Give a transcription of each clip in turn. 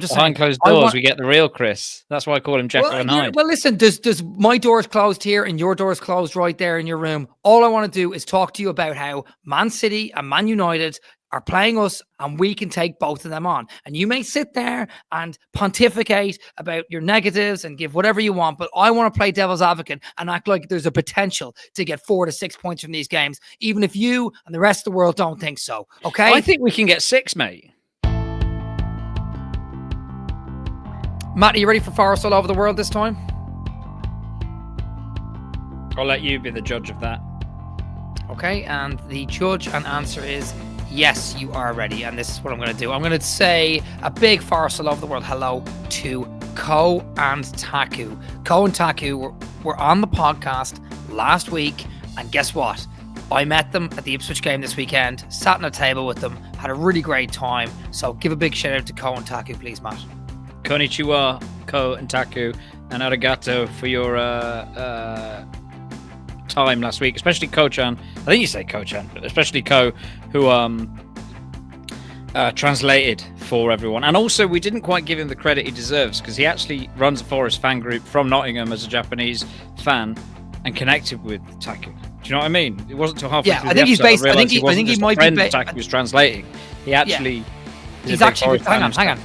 just behind closed doors, we get the real Chris. That's why I call him Jekyll and Hyde. Well, listen, does my door's closed here and your door's closed right there in your room. All I want to do is talk to you about how Man City and Man United are playing us and we can take both of them on. And you may sit there and pontificate about your negatives and give whatever you want, but I want to play devil's advocate and act like there's a potential to get 4 to 6 points from these games, even if you and the rest of the world don't think so. Okay? I think we can get 6, mate. Matt, are you ready for Forest all over the world this time? I'll let you be the judge of that. Okay, and the judge and answer is yes, you are ready. And this is what I'm going to do. I'm going to say a big Forest all over the world hello to Ko and Taku. Ko and Taku were on the podcast last week. And guess what? I met them at the Ipswich game this weekend, sat on a table with them, had a really great time. So give a big shout out to Ko and Taku, please, Matt. Konnichiwa, Ko and Taku, and arigato for your time last week, especially Ko-chan. I think you say Ko-chan, but especially Ko, who translated for everyone. And also, we didn't quite give him the credit he deserves because he actually runs a Forest fan group from Nottingham as a Japanese fan and connected with Taku. Do you know what I mean? It wasn't until halfway through I think the he's episode based. I think he might be based. Taku was translating. He actually. He's actually. Hang on.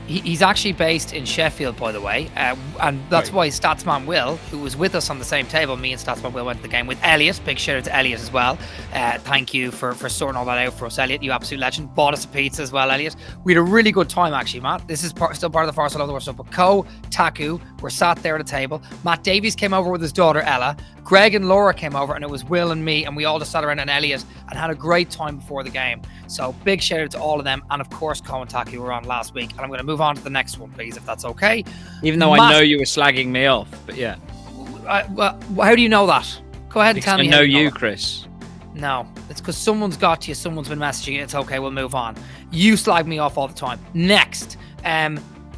He's actually based in Sheffield, by the way, and that's why Statsman Will, who was with us on the same table, me and Statsman Will went to the game with Elliot. Big shout out to Elliot as well. Thank you for sorting all that out for us, Elliot. You absolute legend. Bought us a pizza as well, Elliot. We had a really good time, actually, Matt. This is still part of the Forest all over the world stuff. But Ko, Taku were sat there at a table. Matt Davies came over with his daughter Ella. Greg and Laura came over, and it was Will and me, and we all just sat around and Elliot and had a great time before the game. So big shout out to all of them, and of course Ko and Taku were on last week. And I'm going to move on to the next one, please, if that's okay. Even though I know you were slagging me off, but yeah. Well, how do you know that? Go ahead and tell me. I know you, Chris. No, it's because someone's got to you. Someone's been messaging you. It's okay. We'll move on. You slag me off all the time. Next,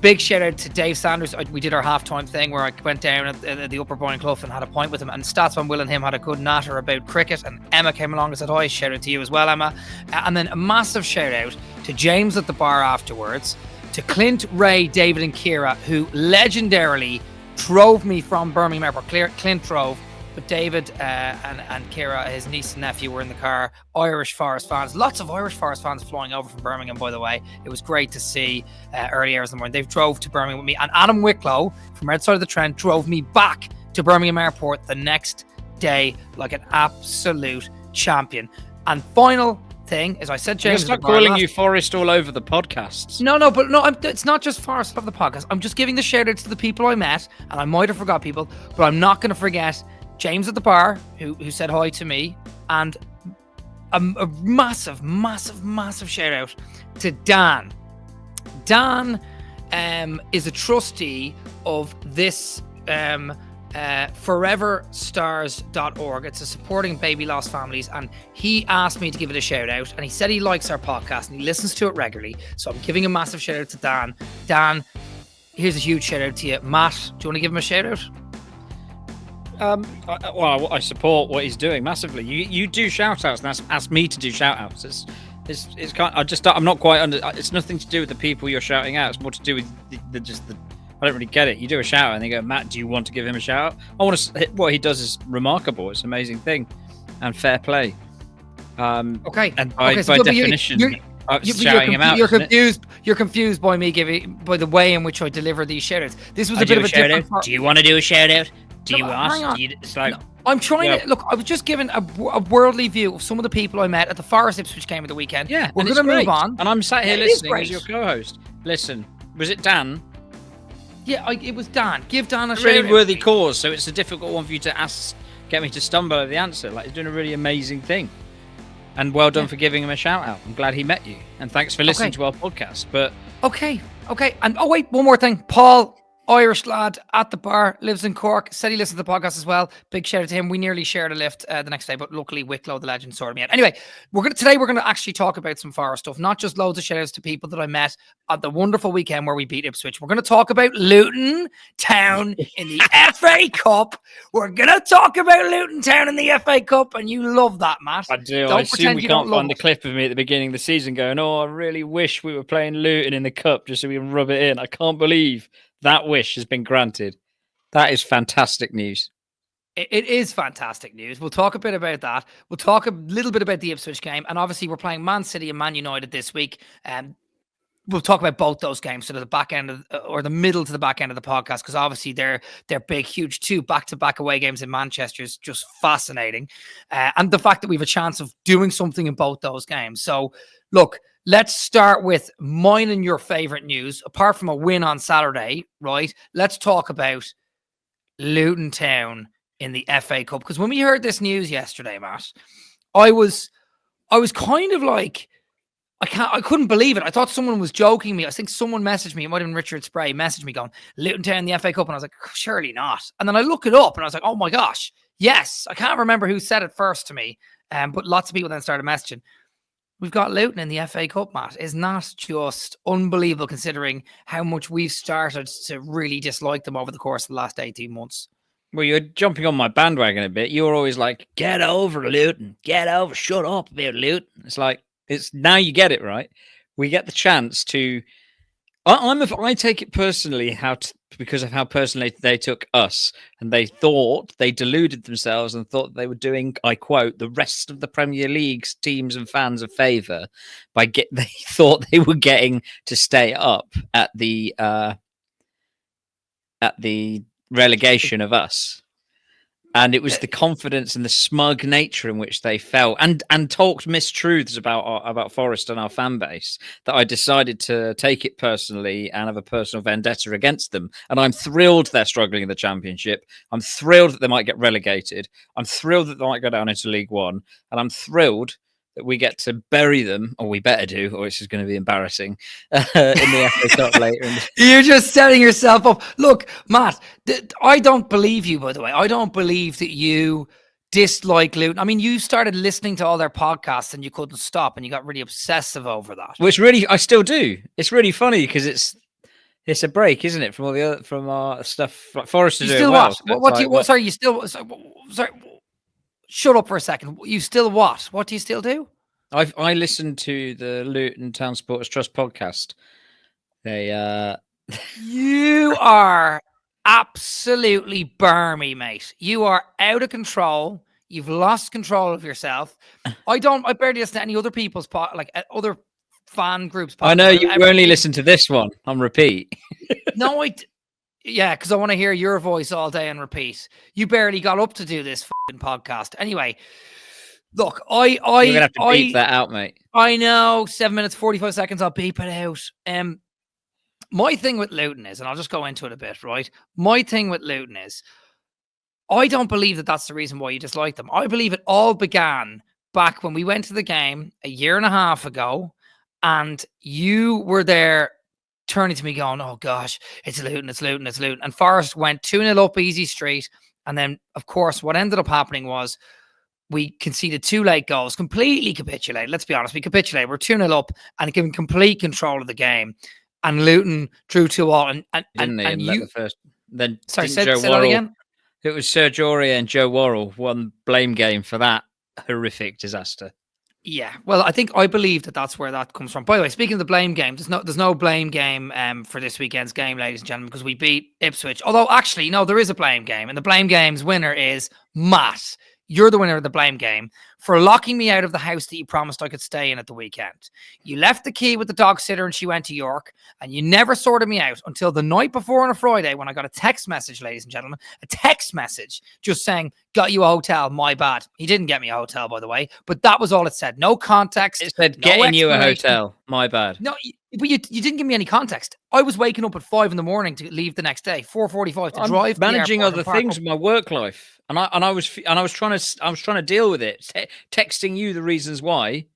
big shout out to Dave Sanders. We did our halftime thing where I went down at the Upper Boyne Clough and had a pint with him. And Statsman Will and him had a good natter about cricket. And Emma came along and said hi. Shout out to you as well, Emma. And then a massive shout out to James at the bar afterwards, to Clint, Ray, David, and Kira, who legendarily drove me from Birmingham Airport. Clint drove, but David and Kira, his niece and nephew, were in the car. Irish Forest fans, lots of Irish Forest fans flying over from Birmingham, by the way. It was great to see early hours in the morning. They drove to Birmingham with me, and Adam Wicklow from outside of the Trent drove me back to Birmingham Airport the next day like an absolute champion. And final thing, as I said, James, stop calling you Forest all over the podcasts. No, it's not just Forest of the podcast. I'm just giving the shout outs to the people I met, and I might have forgot people, but I'm not going to forget James at the bar, who said hi to me, and a massive shout out to Dan. Dan is a trustee of this foreverstars.org. It's a supporting baby lost families, and he asked me to give it a shout out, and he said he likes our podcast and he listens to it regularly, so I'm giving a massive shout out to Dan. Dan, here's a huge shout out to you. Matt, do you want to give him a shout out? I support what he's doing massively. You do shout outs and ask me to do shout outs. It's kind of, I'm not quite under. It's nothing to do with the people you're shouting out. It's more to do with the I don't really get it. You do a shout out and they go, Matt, do you want to give him a shout out? I want to. What he does is remarkable. It's an amazing thing, and fair play. Okay. And by definition, shouting him out. You're confused by me by the way in which I deliver these shout outs. This was a bit of a different. Do you want to do a shout out? Do you ask? It's like, no, I'm trying to look. I was just giving a worldly view of some of the people I met at the Forest Ipswich game of the weekend. Yeah, we're going to move on. And I'm sat here listening as your co-host. Listen, was it Dan? Yeah, it was Dan. Give Dan a shout really out. Worthy cause. So it's a difficult one for you to get me to stumble over the answer. Like, he's doing a really amazing thing. And well done for giving him a shout out. I'm glad he met you. And thanks for listening to our podcast. But okay. And wait, one more thing. Paul, Irish lad at the bar, lives in Cork, said he listens to the podcast as well. Big shout out to him. We nearly shared a lift the next day, but luckily Wicklow, the legend, sorted me out. Anyway, today we're gonna actually talk about some Forest stuff, not just loads of shout outs to people that I met at the wonderful weekend where we beat Ipswich. We're gonna talk about Luton Town in the FA Cup. We're gonna talk about Luton Town in the FA Cup, and you love that, Matt. I do. Don't I assume we can't find the it. clip of me at the beginning of the season going, "Oh, I really wish we were playing Luton in the cup just so we can rub it in." I can't believe that wish has been granted. That is fantastic news. It is fantastic news. We'll talk a bit about that. We'll talk a little bit about the Ipswich game. And obviously, we're playing Man City and Man United this week. We'll talk about both those games, sort of the back end of, or the middle to the back end of the podcast, because obviously they're big, huge 2 back-to-back away games in Manchester is just fascinating. And the fact that we have a chance of doing something in both those games. So, look, let's start with mine and your favorite news. Apart from a win on Saturday, right? Let's talk about Luton Town in the FA Cup. Because when we heard this news yesterday, Matt, I was kind of like, I couldn't believe it. I thought someone was joking me. I think someone messaged me. It might have been Richard Spray messaged me going, Luton Town in the FA Cup. And I was like, surely not. And then I look it up and I was like, oh my gosh, yes. I can't remember who said it first to me. But lots of people then started messaging. We've got Luton in the FA Cup, Matt. Is not just unbelievable considering how much we've started to really dislike them over the course of the last 18 months. Well, you're jumping on my bandwagon a bit. You're always like, get over Luton. Get over. Shut up about Luton. It's like, now you get it, right? We get the chance to. I take it personally because of how personally they took us, and they deluded themselves and thought they were doing, I quote, the rest of the Premier League's teams and fans a favour they thought they were getting to stay up at the relegation of us. And it was the confidence and the smug nature in which they felt and talked mistruths about Forest and our fan base that I decided to take it personally and have a personal vendetta against them. And I'm thrilled they're struggling in the Championship. I'm thrilled that they might get relegated. I'm thrilled that they might go down into League One. And I'm thrilled that we get to bury them, or we better do, or it's just going to be embarrassing, in the FA Cup later. You're just setting yourself up. Look, Matt, I don't believe you, by the way. I don't believe that you dislike Luton. I mean, you started listening to all their podcasts and you couldn't stop and you got really obsessive over that. Which really, I still do. It's really funny because it's a break, isn't it, from all the other, from our stuff like Forest to do still well. Sorry, shut up for a second. You still what? What do you still do? I listened to the Luton Town Supporters Trust podcast. They You are absolutely barmy, mate. You are out of control. You've lost control of yourself. I barely listen to any other people's other fan groups. I know you only listen to this one on repeat. No, yeah, because I want to hear your voice all day on repeat. You barely got up to do this fucking podcast. Anyway, look, You're gonna have to beep that out, mate. I know, 7 minutes, 45 seconds, I'll beep it out. My thing with Luton is, and I'll just go into it a bit, right? My thing with Luton is, I don't believe that that's the reason why you dislike them. I believe it all began back when we went to the game a year and a half ago, and you were there turning to me going, oh gosh, it's Luton, it's Luton, it's Luton. And Forest went 2-0 up easy street. And then, of course, what ended up happening was we conceded 2 late goals, completely capitulated. Let's be honest, we capitulated. We're 2-0 up and given complete control of the game. And Luton drew 2-2. And you... Then sorry, say that again? It was Serge Aurier and Joe Worrell won blame game for that horrific disaster. Yeah, well, I believe that that's where that comes from. By the way, speaking of the blame game, there's no blame game for this weekend's game, ladies and gentlemen, because we beat Ipswich. Although, actually, no, there is a blame game, and the blame game's winner is Matt. You're the winner of the blame game for locking me out of the house that you promised I could stay in at the weekend. You left the key with the dog sitter and she went to York, and you never sorted me out until the night before on a Friday when I got a text message, ladies and gentlemen, a text message just saying, got you a hotel, my bad. He didn't get me a hotel, by the way, but that was all it said. No context. It said, getting you a hotel, my bad. No, but you didn't give me any context. I was waking up at 5 a.m. to leave the next day, 4:45 to drive. Managing other things in my work life, and I was trying to deal with it. Texting you the reasons why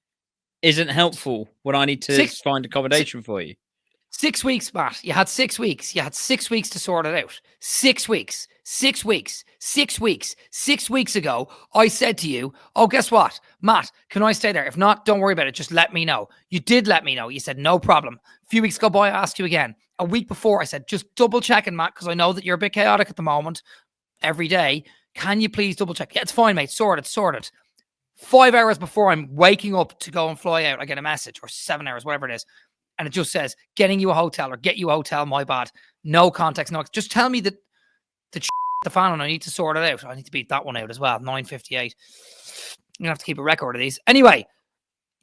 isn't helpful when I need to find accommodation for you. 6 weeks, Matt. You had 6 weeks. You had 6 weeks to sort it out. 6 weeks. 6 weeks. 6 weeks. 6 weeks ago, I said to you, oh, guess what? Matt, can I stay there? If not, don't worry about it. Just let me know. You did let me know. You said, no problem. A few weeks ago, I asked you again. A week before, I said, just double checking, Matt, because I know that you're a bit chaotic at the moment every day. Can you please double check? Yeah, it's fine, mate. Sorted. 5 hours before I'm waking up to go and fly out, I get a message, or 7 hours, whatever it is. And it just says, getting you a hotel or get you a hotel, my bad. No context, no. Just tell me that the fan and I need to sort it out. I need to beat that one out as well. 9:58. I'm going to have to keep a record of these. Anyway,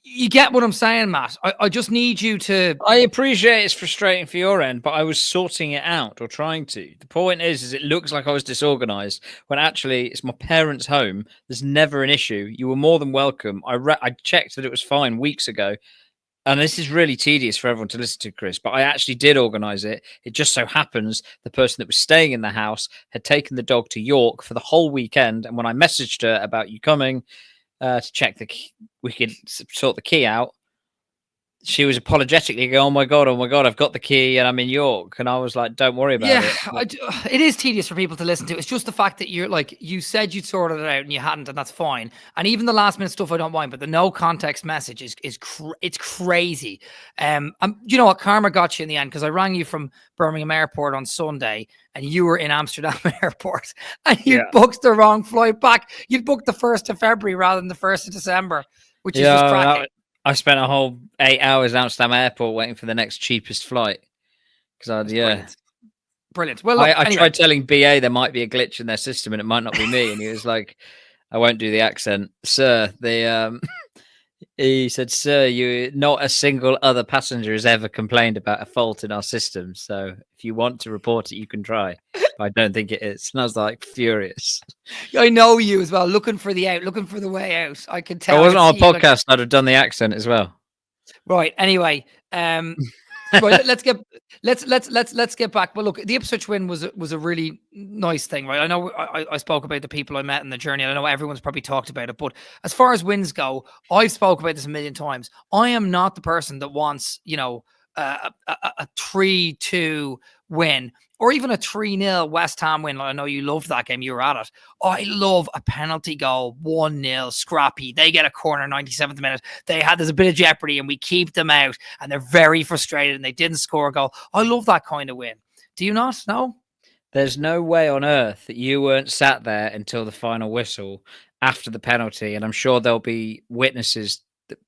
you get what I'm saying, Matt. I just need you to... I appreciate it's frustrating for your end, but I was sorting it out or trying to. The point is it looks like I was disorganized when actually it's my parents' home. There's never an issue. You were more than welcome. I checked that it was fine weeks ago. And this is really tedious for everyone to listen to, Chris, but I actually did organise it. It just so happens the person that was staying in the house had taken the dog to York for the whole weekend. And when I messaged her about you coming to check we could sort the key out, she was apologetically going, oh my God, I've got the key and I'm in York. And I was like, don't worry about it. It is tedious for people to listen to. It's just the fact that you're like, you said you'd sorted it out and you hadn't, and that's fine. And even the last minute stuff, I don't mind, but the no context message it's crazy. You know what? Karma got you in the end, because I rang you from Birmingham Airport on Sunday and you were in Amsterdam Airport and you booked the wrong flight back. You booked the 1st of February rather than the 1st of December, which is just cracking. I spent a whole 8 hours in Amsterdam Airport waiting for the next cheapest flight. Brilliant. Well, look, I tried telling BA there might be a glitch in their system and it might not be me. And he was like, I won't do the accent. Sir, he said, sir, not a single other passenger has ever complained about a fault in our system. So if you want to report it, you can try. I don't think it is. And I was like furious. I know you as well, looking for the way out. I can tell. I wasn't on a podcast. I'd have done the accent as well. Right. Anyway, right, let's get back. Well, look, the Ipswich win was a really nice thing, right? I know I spoke about the people I met in the journey, and I know everyone's probably talked about it. But as far as wins go, I've spoke about this a million times. I am not the person that wants, a 3-2 win or even a 3-0 West Ham win. I know you loved that game. You were at it. I love a penalty goal, 1-0, scrappy. They get a corner 97th minute. There's a bit of jeopardy and we keep them out and they're very frustrated and they didn't score a goal. I love that kind of win. Do you not? No? There's no way on earth that you weren't sat there until the final whistle after the penalty. And I'm sure there'll be witnesses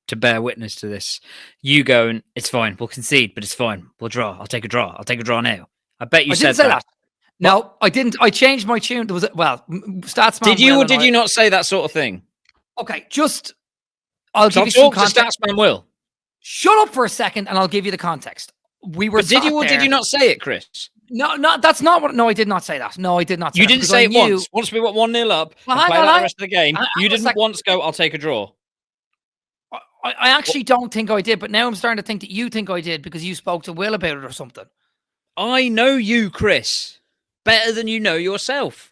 to bear witness to this. You going, it's fine, we'll concede, but it's fine, we'll draw. I'll take a draw now. I bet you said that. No, I didn't. I changed my tune. There was Statsman. Did you or did you not say that sort of thing? Okay, I'll give you some context. Statsman will. Shut up for a second, and I'll give you the context. Did you or did you not say it, Chris? No, that's not what. No, I did not say that. No, I did not say You didn't say it once. Once we were 1-0 up, and play out the rest of the game, you didn't once go, I'll take a draw. I actually don't think I did, but now I'm starting to think that you think I did because you spoke to Will about it or something. I know you, Chris, better than you know yourself.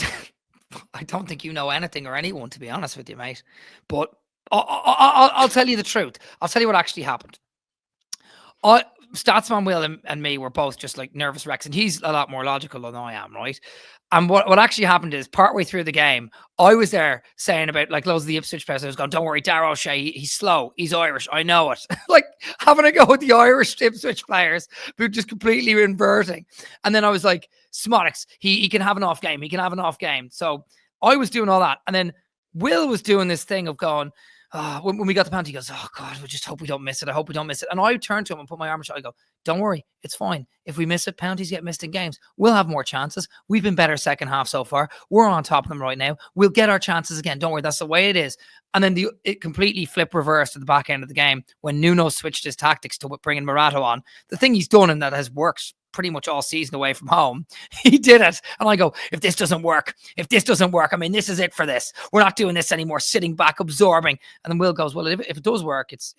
I don't think you know anything or anyone, to be honest with you, mate. But I'll tell you the truth. I'll tell you what actually happened. Statsman Will and me were both just like nervous wrecks, and he's a lot more logical than I am, right? And what actually happened is partway through the game, I was there saying about like loads of the Ipswich players. I was going, don't worry, Darrell O'Shea, he's slow, he's Irish, I know it. Like having a go with the Irish Ipswich players who just completely inverting. And then I was like, Smodix, he can have an off game. He can have an off game. So I was doing all that. And then Will was doing this thing of going, when we got the penalty, he goes, oh God, we just hope we don't miss it. I hope we don't miss it. And I turned to him and put my arm around. I go, don't worry, it's fine. If we miss it, penalties get missed in games. We'll have more chances. We've been better second half so far. We're on top of them right now. We'll get our chances again. Don't worry, that's the way it is. And then it completely flipped reversed at the back end of the game when Nuno switched his tactics to bringing Morato on. The thing he's done and that has worked pretty much all season away from home, he did it. And I go, if this doesn't work, I mean, this is it for this. We're not doing this anymore, sitting back, absorbing. And then Will goes, well, if it does work, it's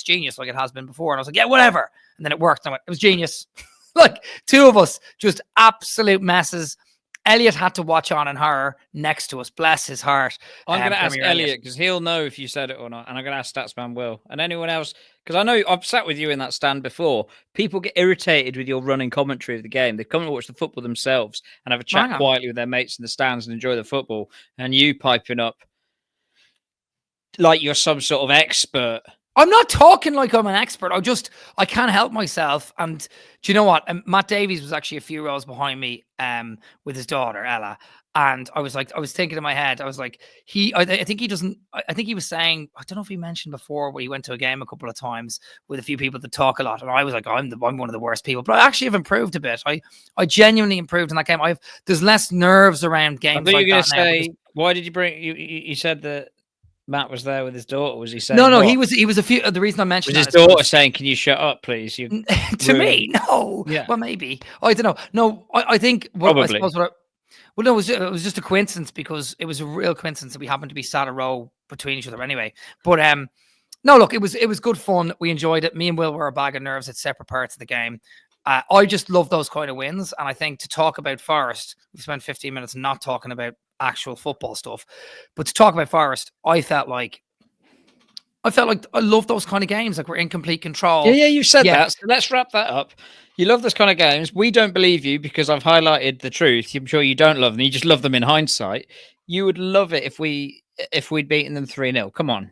genius like it has been before. And I was like, yeah, whatever. And then it worked. And I went, it was genius. Like two of us, just absolute messes. Elliot had to watch on in horror next to us. Bless his heart. I'm going to ask Elliot because he'll know if you said it or not. And I'm going to ask Statsman Will. And anyone else, Because I know I've sat with you in that stand before. People get irritated with your running commentary of the game. They come and watch the football themselves and have a chat Hang on. quietly with their mates in the stands and enjoy the football. And you piping up like you're some sort of expert. I'm not talking like I'm an expert. I can't help myself. And do you know what? Matt Davies was actually a few rows behind me with his daughter, Ella. And I was thinking in my head, I was like, I think he doesn't, I think he was saying, I don't know if he mentioned before when he went to a game a couple of times with a few people that talk a lot. And I was like, I'm one of the worst people, but I actually have improved a bit. I genuinely improved in that game. There's less nerves around games. I thought you were going to say, why did you bring, you said that Matt was there with his daughter. Was he saying? No, what? he was a few. The reason I mentioned was his daughter saying, "Can you shut up, please?" You to me, no. Yeah. Well, maybe I don't know. No, I think probably. I suppose well, no, it was just a coincidence because it was a real coincidence that we happened to be sat a row between each other anyway. But no, look, it was good fun. We enjoyed it. Me and Will were a bag of nerves at separate parts of the game. I just love those kind of wins, and I think to talk about Forest, we spent 15 minutes not talking about actual football stuff, but to talk about Forest, I felt like I love those kind of games. Like we're in complete control. Yeah, you said that. So let's wrap that up. You love those kind of games. We don't believe you because I've highlighted the truth. I'm sure you don't love them. You just love them in hindsight. You would love it if we'd beaten them 3-0. Come on.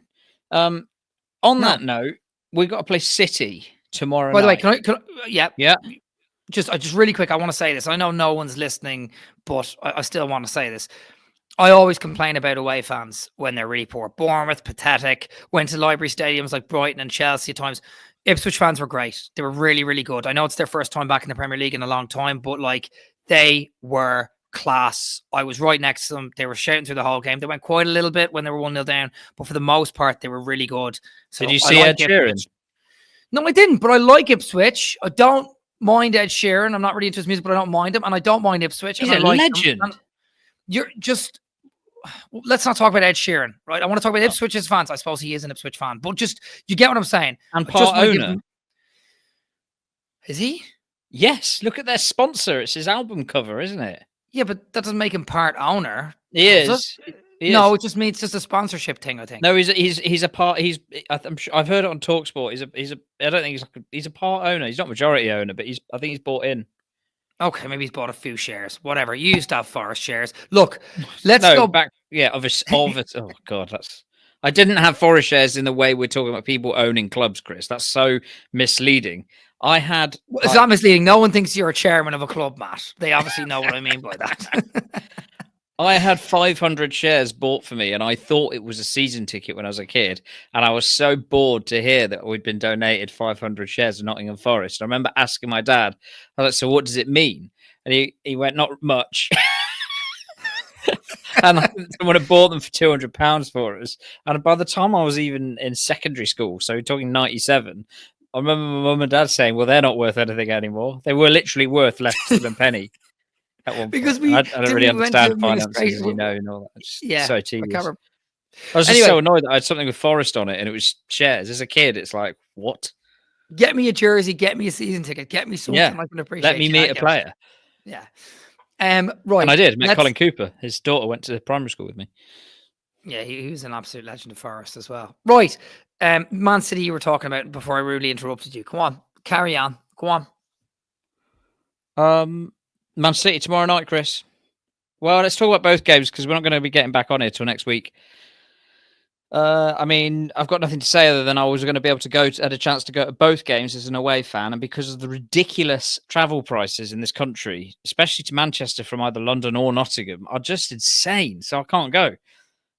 On that note, we've got to play City tomorrow. By the way, night. can I yeah. Just really quick, I want to say this. I know no one's listening, but I still want to say this. I always complain about away fans when they're really poor. Bournemouth, pathetic. Went to library stadiums like Brighton and Chelsea at times. Ipswich fans were great. They were really, really good. I know it's their first time back in the Premier League in a long time, but like they were class. I was right next to them. They were shouting through the whole game. They went quite a little bit when they were 1-0 down, but for the most part, they were really good. So did you see Ed Sheeran? No, I didn't, but I like Ipswich. I don't mind Ed Sheeran. I'm not really into his music, but I don't mind him, and I don't mind Ipswich. He's a legend. You're just... Let's not talk about Ed Sheeran, right? I want to talk about Ipswich's fans. I suppose he is an Ipswich fan, but just you get what I'm saying. And part owner. Is he? Yes. Look at their sponsor. It's his album cover, isn't it? Yeah, but that doesn't make him part owner. He is. No, it just means just a sponsorship thing. I think. No, he's a part. I'm sure, I've heard it on TalkSport. I don't think he's a part owner. He's not majority owner, but I think he's bought in. Okay, maybe he's bought a few shares. Whatever. You used to have Forest shares. Look, let's go back. Yeah, of it. Oh God, I didn't have Forest shares in the way we're talking about people owning clubs, Chris. That's so misleading. I had. It's not misleading. No one thinks you're a chairman of a club, Matt. They obviously know what I mean by that. I had 500 shares bought for me, and I thought it was a season ticket when I was a kid. And I was so bored to hear that we'd been donated 500 shares of Nottingham Forest. I remember asking my dad, I was like, so what does it mean? And he went, not much. And someone had bought them for £200 for us. And by the time I was even in secondary school, so we're talking 97, I remember my mum and dad saying, well, they're not worth anything anymore. They were literally worth less than a penny. Because I don't really understand finances, and all that. Yeah, so tedious. I was just so annoyed that I had something with Forest on it, and it was shares. As a kid, it's like, what? Get me a jersey, get me a season ticket, get me something I can appreciate. Let me meet a player. Yeah. Right. And I did. Met Colin Cooper. His daughter went to primary school with me. Yeah, he was an absolute legend of Forest as well. Right. Man City you were talking about before I rudely interrupted you. Come on. Carry on. Go on. Man City tomorrow night, Chris. Well, let's talk about both games because we're not going to be getting back on here till next week. I mean, I've got nothing to say other than I was going to be able to had a chance to go to both games as an away fan, and because of the ridiculous travel prices in this country, especially to Manchester from either London or Nottingham, are just insane. So I can't go.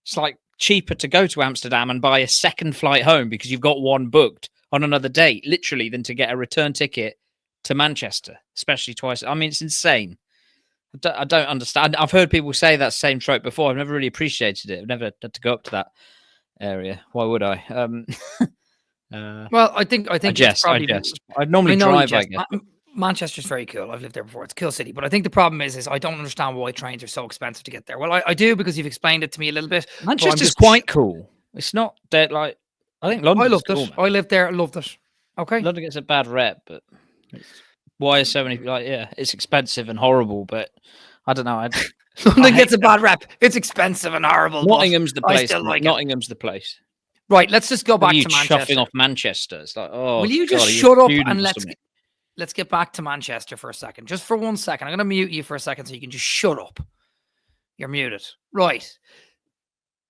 It's like cheaper to go to Amsterdam and buy a second flight home because you've got one booked on another date, literally, than to get a return ticket to Manchester, especially twice. I mean, it's insane. I don't understand. I've heard people say that same trope before. I've never really appreciated it. I've never had to go up to that area. Why would I? Well, I think I jest. I'd normally drive, I guess. Manchester's very cool. I've lived there before. It's a cool city. But I think the problem is I don't understand why trains are so expensive to get there. Well, I do because you've explained it to me a little bit. Manchester's quite cool. It's not that like I think London. I loved it. I lived there. I loved it. Okay. London gets a bad rep, but why are so many it's expensive and horrible, but I don't know. London gets a bad rep. It's expensive and horrible. Nottingham's the place. Nottingham's the place. Right, let's just go back you to chuffing Manchester. off Manchester. It's like, oh, Will you God, just are you shut a up student and or let's something? let's get back to Manchester for a second. Just for 1 second. I'm going to mute you for a second so you can just shut up. You're muted. Right.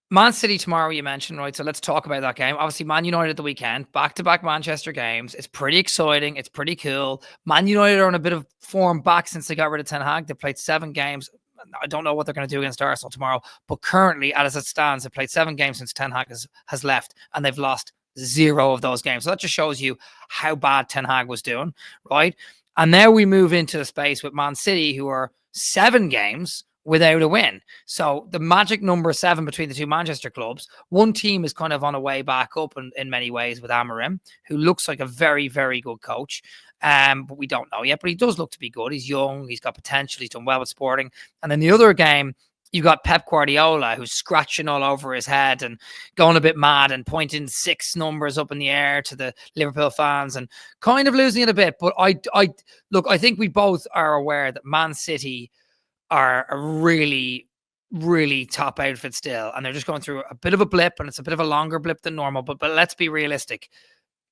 Man City tomorrow, you mentioned, right? So let's talk about that game. Obviously, Man United at the weekend, back-to-back Manchester games. It's pretty exciting. It's pretty cool. Man United are on a bit of form back since they got rid of Ten Hag. They played 7 games. I don't know what they're going to do against Arsenal tomorrow, but currently, as it stands, they've played 7 games since Ten Hag has left, and they've lost 0 of those games. So that just shows you how bad Ten Hag was doing, right? And now we move into the space with Man City, who are 7 games without a win. So the magic number 7 between the two Manchester clubs. One team is kind of on a way back up in many ways with Amorim, who looks like a very, very good coach. But we don't know yet. But he does look to be good. He's young. He's got potential. He's done well with Sporting. And then the other game, you got Pep Guardiola, who's scratching all over his head and going a bit mad and pointing 6 numbers up in the air to the Liverpool fans and kind of losing it a bit. But I think we both are aware that Man City are a really, really top outfit still. And they're just going through a bit of a blip, and it's a bit of a longer blip than normal. But let's be realistic.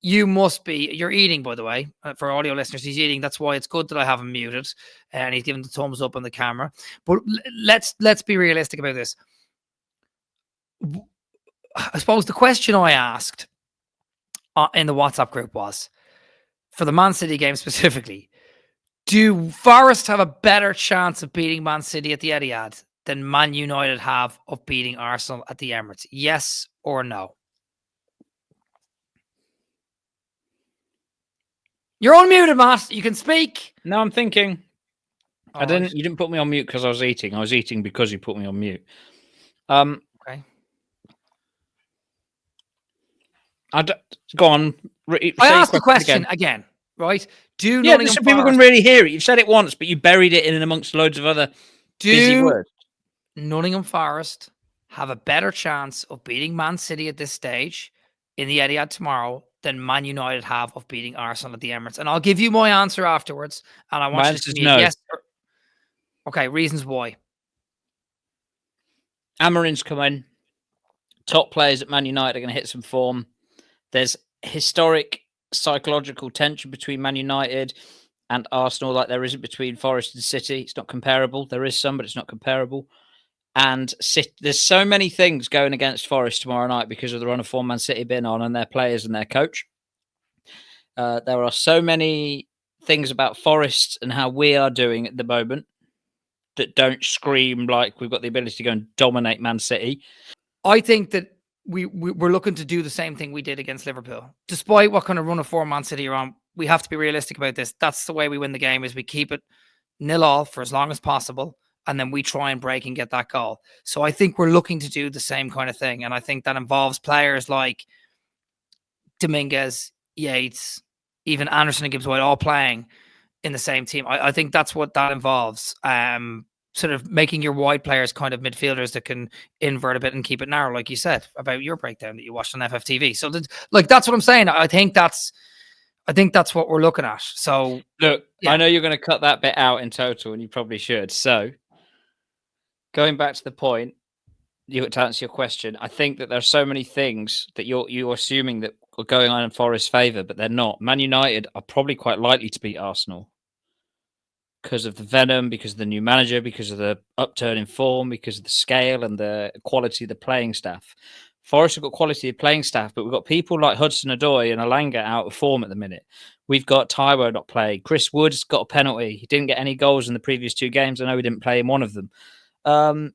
You're eating, by the way, for audio listeners. He's eating. That's why it's good that I have him muted, and he's giving the thumbs up on the camera. But let's be realistic about this. I suppose the question I asked in the WhatsApp group was, for the Man City game specifically, do Forest have a better chance of beating Man City at the Etihad than Man United have of beating Arsenal at the Emirates? Yes or no? You're unmuted, Matt. You can speak. No, I'm thinking. All I didn't. right. You didn't put me on mute because I was eating. I was eating because you put me on mute. Okay. Go on. I asked the question again, right? Do Yeah, Nottingham so people Forest, can really hear it. You've said it once, but you buried it in amongst loads of other busy words. Nottingham Forest have a better chance of beating Man City at this stage in the Etihad tomorrow than Man United have of beating Arsenal at the Emirates? And I'll give you my answer afterwards. And I want My you answer to is be no. yes. Okay, reasons why. Amorim's come in. Top players at Man United are going to hit some form. There's historic psychological tension between Man United and Arsenal, like there isn't between Forest and City. It's not comparable. There is some, but it's not comparable. And there's so many things going against Forest tomorrow night because of the run of form Man City been on and their players and their coach. There are so many things about Forest and how we are doing at the moment that don't scream like we've got the ability to go and dominate Man City. I think that we're looking to do the same thing we did against Liverpool. Despite what kind of run of form Man City are on, we have to be realistic about this. That's the way we win the game, is we keep it 0-0 for as long as possible, and then we try and break and get that goal. So I think we're looking to do the same kind of thing, and I think that involves players like Dominguez, Yates, even Anderson and Gibbs-White all playing in the same team. I think that's what that involves. Sort of making your wide players kind of midfielders that can invert a bit and keep it narrow, like you said about your breakdown that you watched on FFTV. So that's what I'm saying. I think that's what we're looking at. So look, yeah. I know you're going to cut that bit out in total, and you probably should. So going back to the point, to answer your question, I think that there are so many things that you're assuming that are going on in Forest's favour, but they're not. Man United are probably quite likely to beat Arsenal because of the venom, because of the new manager, because of the upturn in form, because of the scale and the quality of the playing staff. Forest have got quality of playing staff, but we've got people like Hudson-Odoi and Alanga out of form at the minute. We've got Taiwo not playing. Chris Wood's got a penalty. He didn't get any goals in the previous 2 games. I know he didn't play in one of them. I don't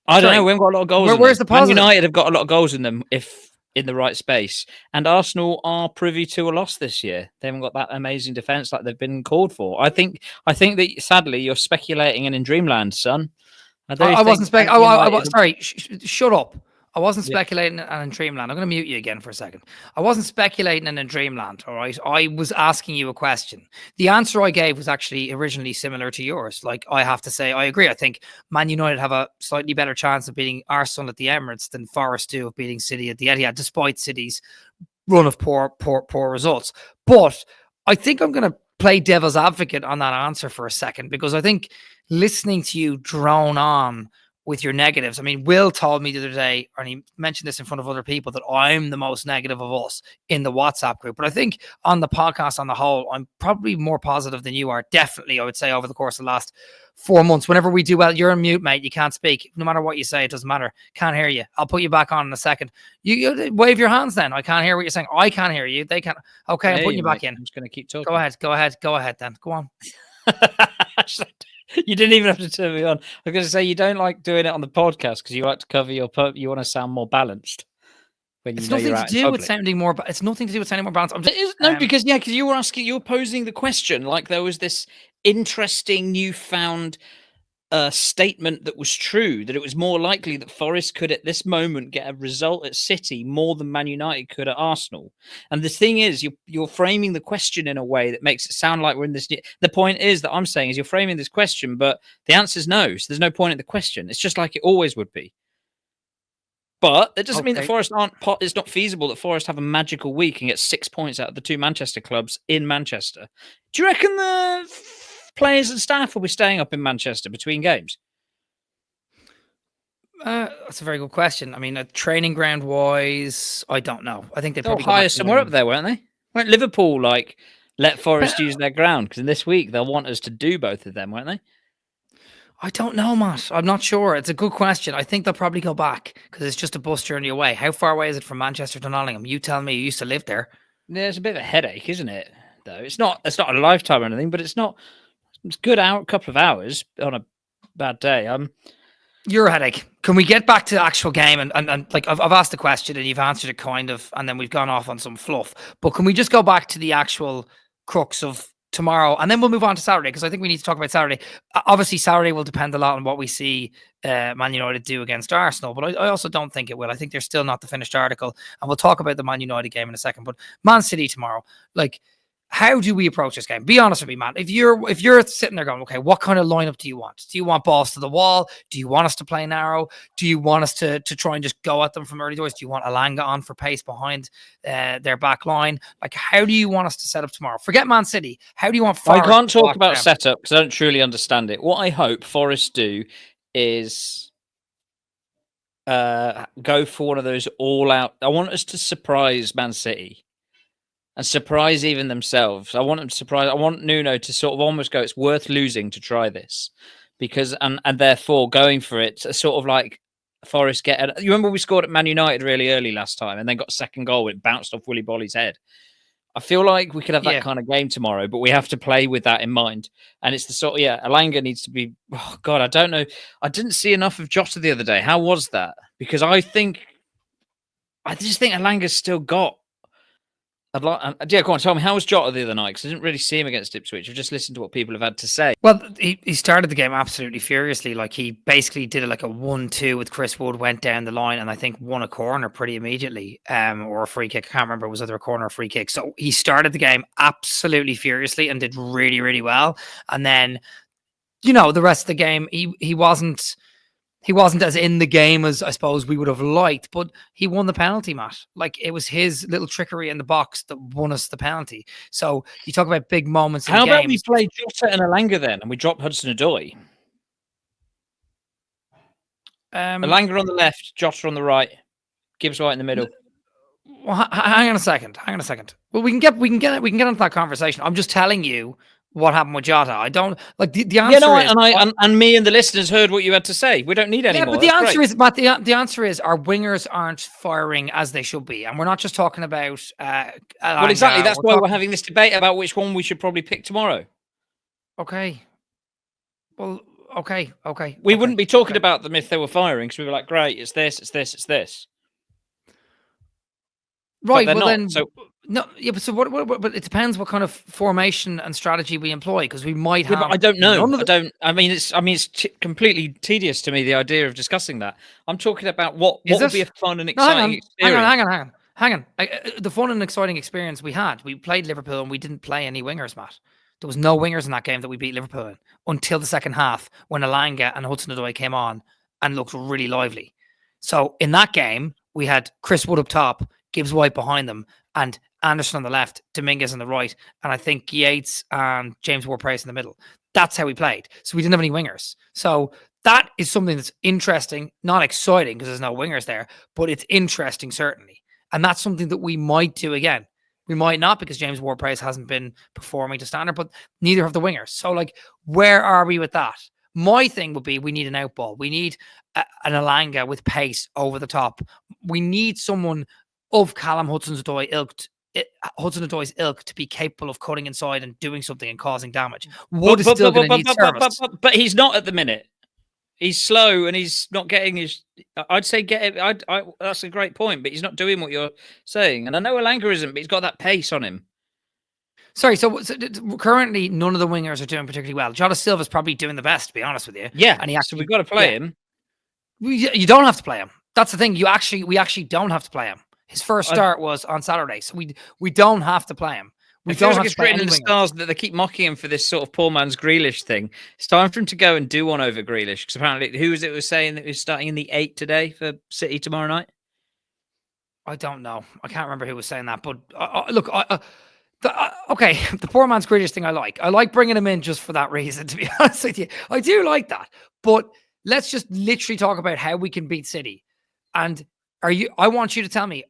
know. We haven't got a lot of goals. Where's the positive? Man United have got a lot of goals in them if in the right space. And Arsenal are privy to a loss this year. They haven't got that amazing defence like they've been called for. I think that sadly you're speculating in dreamland, son. I wasn't speculating. Sorry, shut up. I wasn't speculating in Dreamland. I'm going to mute you again for a second. I wasn't speculating in Dreamland, all right? I was asking you a question. The answer I gave was actually originally similar to yours. Like, I have to say, I agree. I think Man United have a slightly better chance of beating Arsenal at the Emirates than Forest do of beating City at the Etihad, despite City's run of poor results. But I think I'm going to play devil's advocate on that answer for a second, because I think listening to you drone on with your negatives. I mean, Will told me the other day, and he mentioned this in front of other people, that I'm the most negative of us in the WhatsApp group. But I think on the podcast on the whole, I'm probably more positive than you are. Definitely, I would say over the course of the last 4 months. Whenever we do well, you're on mute, mate. You can't speak. No matter what you say, it doesn't matter. Can't hear you. I'll put you back on in a second. You wave your hands then. I can't hear what you're saying. I can't hear you. They can't. Okay, I'm putting you back in. I'm just going to keep talking. Go ahead then. Go on. You didn't even have to turn me on. I was going to say you don't like doing it on the podcast because you like to cover your you want to sound more balanced. When it's nothing to do with sounding more. It's nothing to do with sounding more balanced. Because you were posing the question like there was this interesting newfound statement that was true, that it was more likely that Forest could at this moment get a result at City more than Man United could at Arsenal. And the thing is, you're framing the question in a way that makes it sound like we're in this. The point is that I'm saying is you're framing this question, but the answer is no. So there's no point in the question. It's just like it always would be. But that doesn't mean that Forest it's not feasible that Forest have a magical week and get 6 points out of the 2 Manchester clubs in Manchester. Do you reckon the players and staff will be staying up in Manchester between games? That's a very good question. I mean, training ground wise, I don't know. I think they probably hire somewhere up there, weren't they? Weren't Liverpool let Forest use their ground? Because in this week they'll want us to do both of them, won't they? I don't know, Matt. I'm not sure. It's a good question. I think they'll probably go back because it's just a bus journey away. How far away is it from Manchester to Nottingham? You tell me. You used to live there. Yeah, it's a bit of a headache, isn't it? Though it's not a lifetime or anything, but it's not. It's a good couple of hours on a bad day. Your headache. Can we get back to the actual game? And like I've asked the question and you've answered it kind of, and then we've gone off on some fluff. But can we just go back to the actual crux of tomorrow, and then we'll move on to Saturday, because I think we need to talk about Saturday. Obviously, Saturday will depend a lot on what we see Man United do against Arsenal, but I also don't think it will. I think they're still not the finished article, and we'll talk about the Man United game in a second. But Man City tomorrow, like, how do we approach this game? Be honest with me, man. If you're sitting there going, okay, what kind of lineup do you want? Do you want balls to the wall? Do you want us to play narrow? Do you want us to try and just go at them from early doors? Do you want Alanga on for pace behind their back line? Like, how do you want us to set up tomorrow? Forget Man City. How do you want Forest? I can't talk about setup because I don't truly understand it. What I hope Forest do is go for one of those all-out. I want us to surprise Man City. And surprise even themselves. I want them to surprise. I want Nuno to sort of almost go, it's worth losing to try this, because and therefore going for it, sort of like Forest get. You remember we scored at Man United really early last time, and then got a second goal when it bounced off Willy Bolly's head. I feel like we could have that kind of game tomorrow, but we have to play with that in mind. And it's the sort of Alanga needs to be. Oh God, I don't know. I didn't see enough of Jota the other day. How was that? Because I just think Alanga's still got. Go on, tell me, how was Jota the other night? Because I didn't really see him against Ipswich. I've just listened to what people have had to say. Well, he started the game absolutely furiously. Like, he basically did it like a 1-2 with Chris Wood, went down the line, and I think won a corner pretty immediately, or a free kick. I can't remember. It was either a corner or a free kick. So he started the game absolutely furiously and did really, really well. And then, the rest of the game, he wasn't as in the game as I suppose we would have liked, but he won the penalty, Matt. Like, it was his little trickery in the box that won us the penalty. So you talk about big moments. How about we play Jota and Alanga then, and we drop Hudson-Odoi? Alanga on the left, Jota on the right, Gibbs White in the middle. Well, hang on a second. Well, we can get into that conversation. I'm just telling you what happened with Jota. I don't like the answer. And me and the listeners heard what you had to say. We don't need any more. But the answer is, Matt, the answer is our wingers aren't firing as they should be, and we're not just talking about. Well, exactly. That's why we're having this debate about which one we should probably pick tomorrow. Okay. Well, okay. We wouldn't be talking about them if they were firing, because we were like, great, it's this, it's this, it's this. Right. Well, then. So. No, yeah, but so what? But it depends what kind of formation and strategy we employ, because we might have. But I don't know. I mean, it's completely tedious to me, the idea of discussing that. I'm talking about what would be a fun and exciting experience. Hang on. The fun and exciting experience we had. We played Liverpool and we didn't play any wingers, Matt. There was no wingers in that game that we beat Liverpool in until the second half, when Alanga and Hudson-Odoi came on and looked really lively. So in that game, we had Chris Wood up top, Gibbs White behind them, and Anderson on the left, Dominguez on the right, and I think Yates and James Ward-Prowse in the middle. That's how we played. So we didn't have any wingers. So that is something that's interesting, not exciting because there's no wingers there, but it's interesting certainly. And that's something that we might do again. We might not because James Ward-Prowse hasn't been performing to standard, but neither have the wingers. So, like, where are we with that? My thing would be we need an outball. We need an Alanga with pace over the top. We need someone of Callum Hudson-Odoi's ilk to be capable of cutting inside and doing something and causing damage. Wood is still going to need service. But he's not at the minute. He's slow and he's not getting his. I'd say get it. That's a great point, but he's not doing what you're saying. And I know Alanga isn't, but he's got that pace on him. Sorry, so currently none of the wingers are doing particularly well. Jota Silva's probably doing the best, to be honest with you. Yeah, and so we've got to play him. You don't have to play him. That's the thing. We actually don't have to play him. His first start was on Saturday, so we don't have to play him. We don't have to play written in the stars that they keep mocking him for this sort of poor man's Grealish thing. It's time for him to go and do one over Grealish, because apparently, who was it was saying that he was starting in the 8 today for City tomorrow night? I don't know. I can't remember who was saying that, but look, okay, the poor man's Grealish thing I like bringing him in just for that reason, to be honest with you. I do like that, but let's just literally talk about how we can beat City. And I want you to tell me,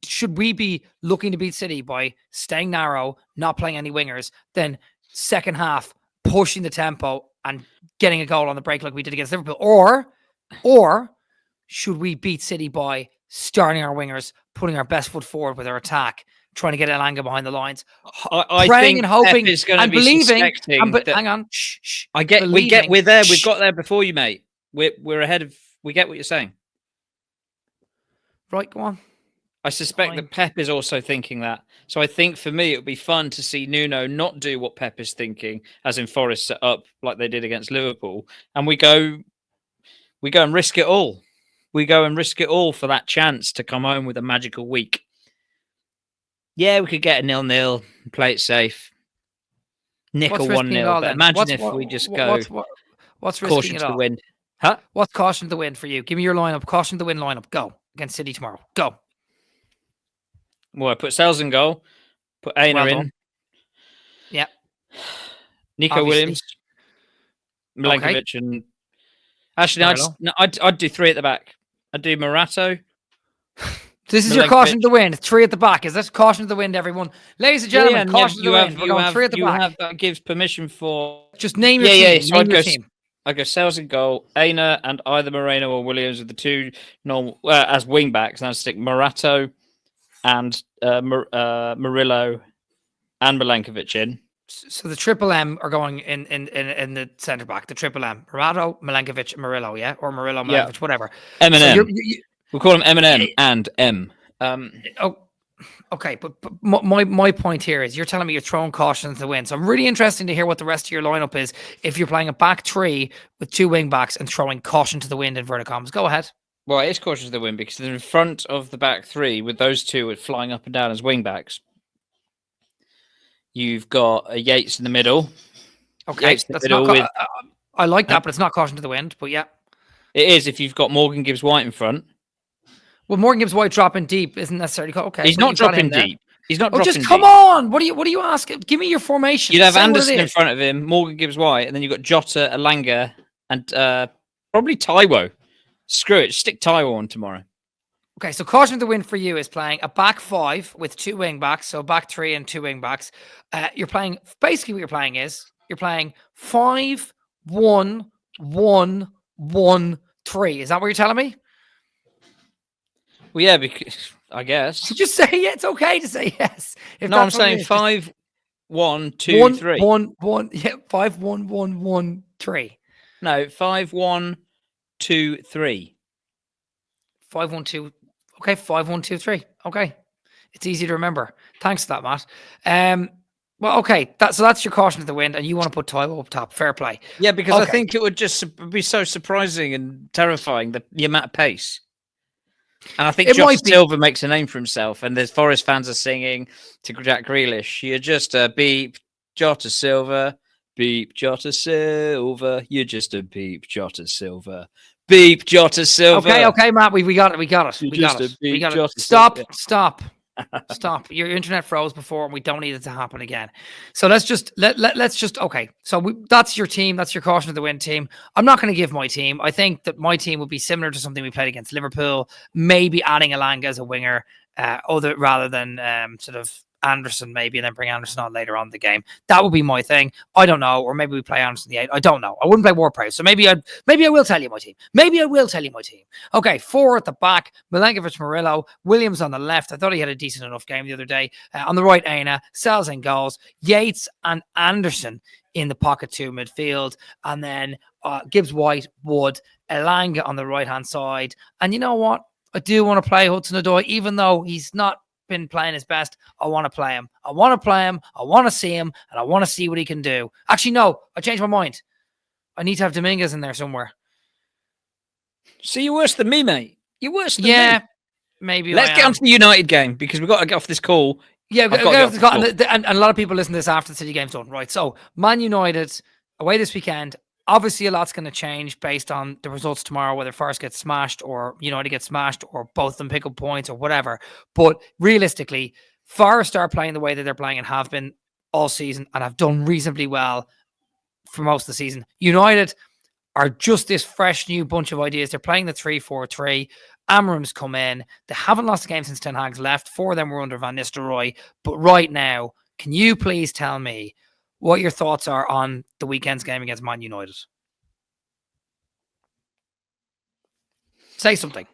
should we be looking to beat City by staying narrow, not playing any wingers, then second half pushing the tempo and getting a goal on the break like we did against Liverpool? Or should we beat City by starting our wingers, putting our best foot forward with our attack, trying to get Elanga behind the lines, I praying think and hoping Pep is going to and be believing? Hang on. Shh. We're there. We've got there before you, mate. We're ahead of. We get what you're saying. Right, go on. I suspect that Pep is also thinking that. So I think for me, it would be fun to see Nuno not do what Pep is thinking, as in Forest set up like they did against Liverpool, and we go and risk it all. We go and risk it all for that chance to come home with a magical week. Yeah, we could get a 0-0 and play it safe. Nick a 1-0. But imagine if we just go. What's caution to the wind? Huh? What's caution to the wind for you? Give me your lineup. Caution to the wind lineup. Go against City tomorrow. Go. Well, I put Sales in goal. Put Aina in. Yeah. Nico Williams, Milenkovic, and actually, I'd do 3 at the back. I'd do Morato. This is your caution to the wind. 3 at the back. Is this caution to the wind, everyone? Ladies and gentlemen, caution to the wind. We're going 3 at the back. That gives permission for. Just name your team. So I'd go Sales in goal, Aina, and either Moreno or Williams with the 2 normal as wing backs. And I'd stick Morato and Murillo and Milenkovic in. So the triple M are going in the centre back. The triple M: Morato, Milenkovic, Murillo, yeah, or Murillo, Milenkovic, whatever. M&M. So we'll call him M&M and M. Okay, but my point here is you're telling me you're throwing caution to the wind. So I'm really interested to hear what the rest of your lineup is. If you're playing a back 3 with 2 wing backs and throwing caution to the wind, inverted commas, go ahead. Well, it is caution to the wind because they're in front of the back 3 with those 2 flying up and down as wing backs. You've got a Yates in the middle. Okay, that's not. I like that, but it's not caution to the wind. But yeah, it is if you've got Morgan Gibbs White in front. Well, Morgan Gibbs White dropping deep isn't necessarily okay. He's not dropping deep. He's not dropping deep. Come on! What are you asking? Give me your formation. You'd have Anderson in front of him, Morgan Gibbs White, and then you've got Jota, Elanga, and probably Taiwo. Screw it, stick Taiwo on tomorrow. Okay, so caution to the wind for you is playing a back 5 with 2 wing backs, so back 3 and 2 wing backs. You're playing basically what you're playing is you're playing 5-1-1-1-3. Is that what you're telling me? Well, yeah, because I guess. So just say yeah. It's okay to say yes. No, I'm saying 5, 1, 2, 3. 1, 1. Yeah, 5, 1, 1, 1, 3. No, 5, 1, 2, 3. 5, 1, 2. Okay, 5, 1, 2, 3. Okay, it's easy to remember. Thanks for that, Matt. Well, okay, so that's your caution to the wind, and you want to put Taiwo up top. Fair play. Yeah, because I think it would just be so surprising and terrifying the amount of pace. And I think Jota Silva makes a name for himself, and there's Forest fans are singing to Jack Grealish. You're just a beep, Jota Silva. Beep, Jota Silva. You're just a beep, Jota Silva. Beep, Jota Silva. Okay, Matt. We got it. We got it. Stop. Stop. Your internet froze before, and we don't need it to happen again. So let's just okay. So that's your team. That's your caution to the wind team. I'm not going to give my team. I think that my team would be similar to something we played against Liverpool. Maybe adding Elanga as a winger, rather than sort of Anderson, maybe, and then bring Anderson on later on in the game. That would be my thing. I don't know. Or maybe we play Anderson the 8. I don't know. I wouldn't play Ward-Prowse. So maybe I will tell you my team. Okay, 4 at the back. Milenkovic, Murillo, Williams on the left. I thought he had a decent enough game the other day. On the right, Aina, Sells in goals, Yates and Anderson in the pocket 2 midfield. And then Gibbs White, Wood, Elanga on the right-hand side. And you know what? I do want to play Hudson-Odoi, even though he's not been playing his best. I want to play him. I want to see him, and I want to see what he can do. Actually, no, I changed my mind. I need to have Dominguez in there somewhere. So you're worse than me, mate. You're worse than me. Yeah, maybe. Let's get on to the United game, because we've got to get off this call. Yeah, and a lot of people listen to this after the City game's done. Right, so Man United away this weekend. Obviously, a lot's going to change based on the results tomorrow, whether Forest gets smashed or United gets smashed or both of them pick up points or whatever. But realistically, Forest are playing the way that they're playing and have been all season and have done reasonably well for most of the season. United are just this fresh new bunch of ideas. They're playing the 3-4-3. Amarim's come in. They haven't lost a game since Ten Hag's left. 4 of them were under Van Nistelrooy. But right now, can you please tell me what your thoughts are on the weekend's game against Man United? Say something.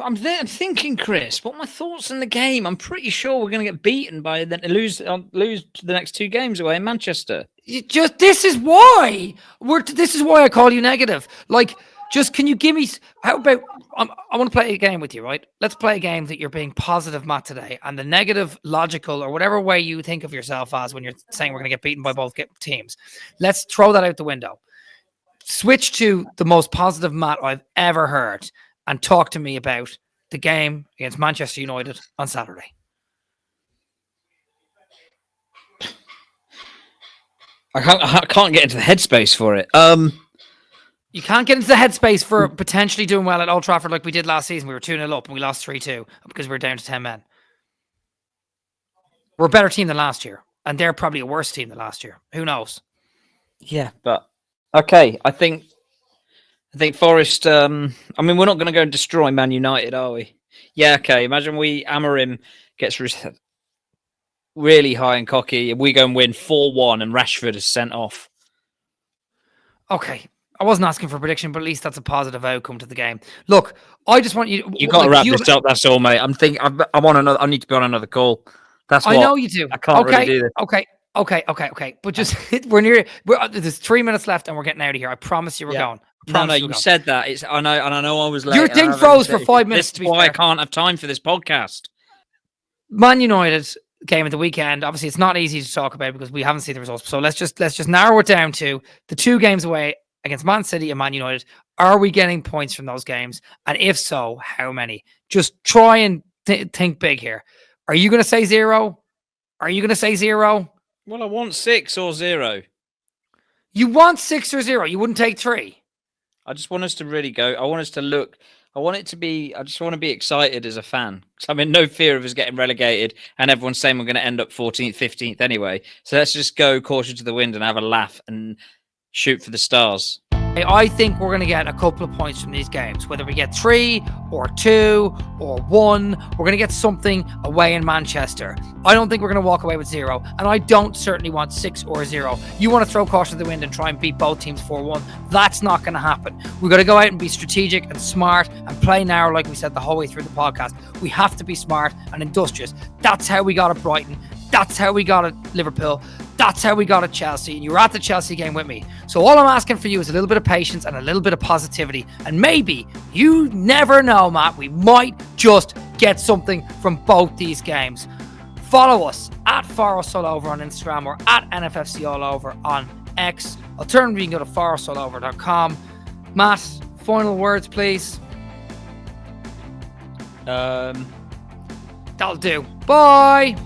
I'm thinking, Chris, what are my thoughts on the game? I'm pretty sure we're going to get beaten by then lose the next 2 games away in Manchester. This is why I call you negative. Like, just can you give me? How about I want to play a game with you, right? Let's play a game that you're being positive, Matt, today, and the negative, logical, or whatever way you think of yourself as when you're saying we're going to get beaten by both teams. Let's throw that out the window. Switch to the most positive Matt I've ever heard, and talk to me about the game against Manchester United on Saturday. I can't get into the headspace for it. You can't get into the headspace for potentially doing well at Old Trafford like we did last season. We were 2-0 up and we lost 3-2 because we were down to 10 men. We're a better team than last year, and they're probably a worse team than last year. Who knows? Yeah, but okay. I think Forest. I mean, we're not going to go and destroy Man United, are we? Yeah, okay. Imagine Amarim gets really high and cocky, and we go and win 4-1, and Rashford is sent off. Okay. I wasn't asking for a prediction, but at least that's a positive outcome to the game. Look, I just want you. You got to wrap this up. That's all, mate. I'm thinking. I'm on another. I need to be on another call. That's what I know you do. I can't really do this. Okay. But just we're near. There's 3 minutes left, and we're getting out of here. I promise you, we're going. No, you said that. I know, and I know I was late. Your thing froze for 5 minutes. That's why I can't have time for this podcast. Man United game of the weekend. Obviously, it's not easy to talk about because we haven't seen the results. So let's just narrow it down to the 2 games away against Man City and Man United. Are we getting points from those games? And if so, how many? Just try and think big here. Are you going to say 0? Are you going to say 0? Well, I want 6 or 0. You want 6 or 0? You wouldn't take 3? I just want us to really go. I want us to look. I want it to be. I just want to be excited as a fan. So I'm in no fear of us getting relegated, and everyone's saying we're going to end up 14th, 15th anyway. So let's just go caution to the wind and have a laugh and shoot for the stars. I think we're going to get a couple of points from these games, whether we get 3 or 2 or 1. We're going to get something away in Manchester. I don't think we're going to walk away with 0, and I don't certainly want 6 or 0. You want to throw caution to the wind and try and beat both teams 4-1. That's not going to happen. We've got to go out and be strategic and smart and play narrow, like we said the whole way through the podcast. We have to be smart and industrious. That's how we got at Brighton. That's how we got at Liverpool. That's how we got at Chelsea. And you were at the Chelsea game with me. So all I'm asking for you is a little bit of patience and a little bit of positivity. And maybe, you never know, Matt, we might just get something from both these games. Follow us at forestallover on Instagram or at NFFC all over on X. Alternatively, you can go to forestallover.com. Matt, final words, please. That'll do. Bye.